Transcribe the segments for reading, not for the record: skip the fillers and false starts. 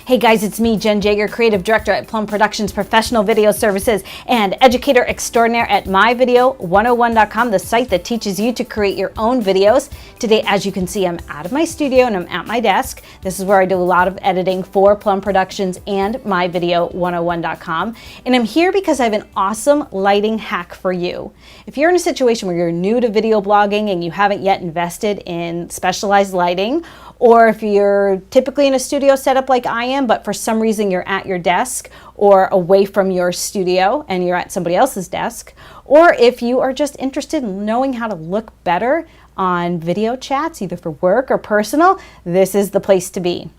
Hey guys, it's me, Jenn Jager, Creative Director at Plum Productions Professional Video Services and Educator Extraordinaire at myvideo101.com, the site that teaches you to create your own videos. Today, as you can see, I'm out of my studio and I'm at my desk. This is where I do a lot of editing for Plum Productions and myvideo101.com. And I'm here because I have an awesome lighting hack for you. If you're in a situation where you're new to video blogging and you haven't yet invested in specialized lighting, or if you're typically in a studio setup like I am, but for some reason you're at your desk or away from your studio and you're at somebody else's desk, or if you are just interested in knowing how to look better on video chats, either for work or personal, this is the place to be.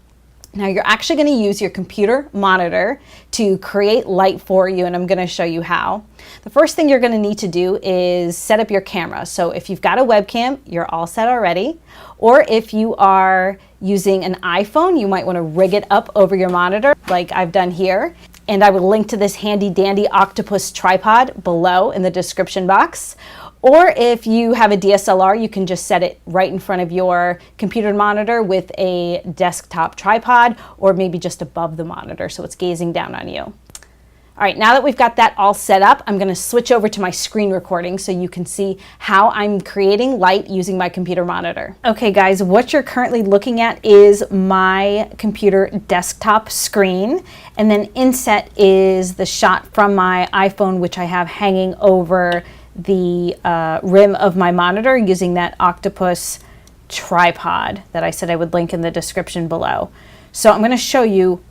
Now you're actually going to use your computer monitor to create light for you, and I'm going to show you how. The first thing you're going to need to do is set up your camera. So if you've got a webcam, you're all set already. Or if you are using an iPhone, you might want to rig it up over your monitor like I've done here. And I will link to this handy dandy Octopus Tripod below in the description box. Or if you have a DSLR, you can just set it right in front of your computer monitor with a desktop tripod, or maybe just above the monitor so it's gazing down on you. All right, now that we've got that all set up, I'm going to switch over to my screen recording so you can see how I'm creating light using my computer monitor. Okay guys, what you're currently looking at is my computer desktop screen, and then inset is the shot from my iPhone, which I have hanging over the rim of my monitor using that Octopus Tripod that I said I would link in the description below. So I'm going to show you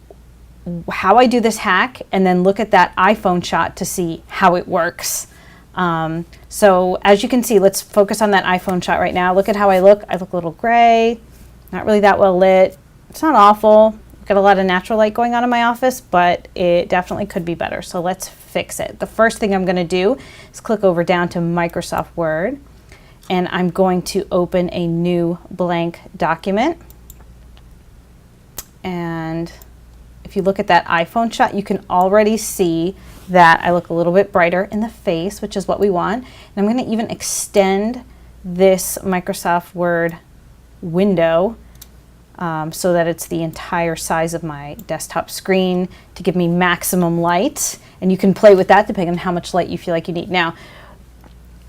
how I do this hack and then look at that iPhone shot to see how it works. So as you can see, let's focus on that iPhone shot right now. Look at how I look. I look a little gray, not really that well lit. It's not awful. Got a lot of natural light going on in my office, but it definitely could be better. So let's fix it. The first thing I'm going to do is click over down to Microsoft Word, and I'm going to open a new blank document. And if you look at that iPhone shot, you can already see that I look a little bit brighter in the face, which is what we want. And I'm going to even extend this Microsoft Word window so that it's the entire size of my desktop screen to give me maximum light. And you can play with that depending on how much light you feel like you need. Now,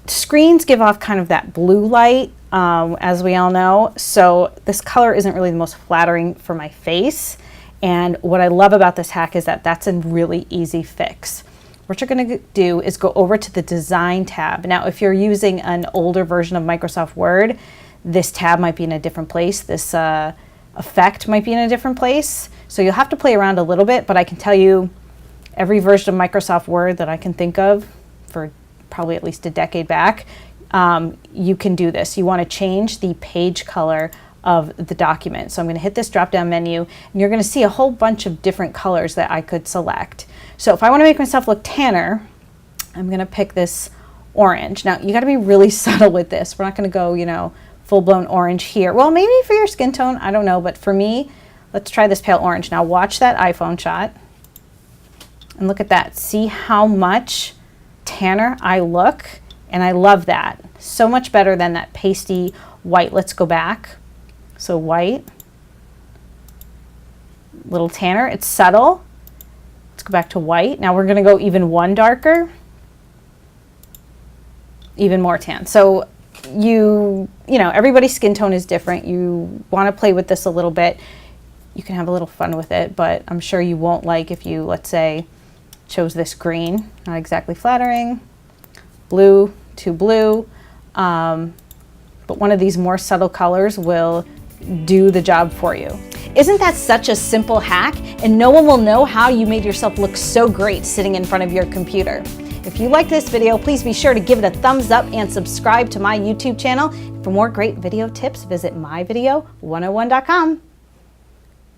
screens give off kind of that blue light, as we all know. So this color isn't really the most flattering for my face. And what I love about this hack is that that's a really easy fix. What you're going to do is go over to the Design tab. Now, if you're using an older version of Microsoft Word, this tab might be in a different place. This effect might be in a different place. So you'll have to play around a little bit, but I can tell you every version of Microsoft Word that I can think of for probably at least a decade back, you can do this. You want to change the page color of the document. So I'm going to hit this drop down menu, and you're going to see a whole bunch of different colors that I could select. So if I want to make myself look tanner, I'm going to pick this orange. Now you got to be really subtle with this. We're not going to go, you know, full-blown orange here. Well, maybe for your skin tone, I don't know, but for me, let's try this pale orange. Now watch that iPhone shot and look at that. See how much tanner I look, and I love that. So much better than that pasty white. Let's go back. So white, little tanner, it's subtle. Let's go back to white. Now we're going to go even one darker, even more tan. So you know, everybody's skin tone is different. You want to play with this a little bit. You can have a little fun with it, but I'm sure you won't like if you, let's say, chose this green, not exactly flattering, blue, too blue, but one of these more subtle colors will do the job for you. Isn't that such a simple hack? And no one will know how you made yourself look so great sitting in front of your computer. If you like this video, please be sure to give it a thumbs up and subscribe to my YouTube channel. For more great video tips, visit myvideo101.com.